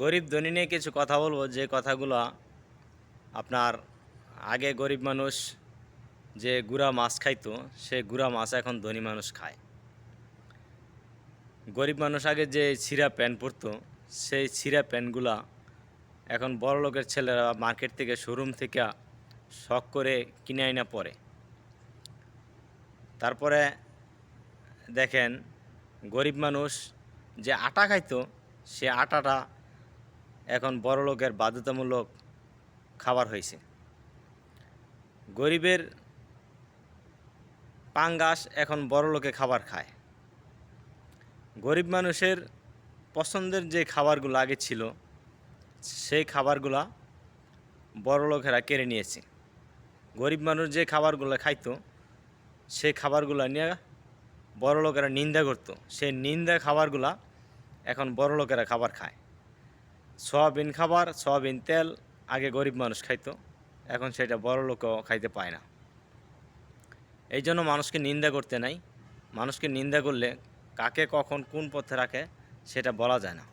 গরিব ধনী নিয়ে কিছু কথা বলবো, যে কথাগুলো আপনার আগে গরিব মানুষ যে গুঁড়া মাছ খাইতো, সে গুঁড়া মাছ এখন ধনী মানুষ খায়। গরিব মানুষ আগে যে ছিঁড়া প্যান্ট পরতো, সেই ছিঁড়া প্যান্টগুলা এখন বড়লোকের ছেলেরা মার্কেট থেকে, শোরুম থেকে শখ করে কিনে আইনা পরে। তারপরে দেখেন, গরিব মানুষ যে আটা খাইতো, সে আটাটা এখন বড়লোকের বাধ্যতামূলক খাবার হয়েছে। গরিবের পাঙ্গাস এখন বড়লোকে খাবার খায়। গরিব মানুষের পছন্দের যে খাবারগুলো আগে ছিল, সেই খাবারগুলা বড়লোকেরা কেড়ে নিয়েছে। গরিব মানুষ যে খাবারগুলো খাইতো, সেই খাবারগুলো নিয়ে বড়লোকেরা নিন্দা করতো। সেই নিন্দা খাবারগুলা এখন বড়লোকেরা খাবার খায়। সয়াবিন খাবার, সয়াবিন তেল আগে গরিব মানুষ খাইতো, এখন সেটা বড়লোকও খাইতে পায় না। এই জন্য মানুষকে নিন্দা করতে নাই। মানুষকে নিন্দা করলে কাকে কখন কোন পথে রাখে সেটা বলা যায় না।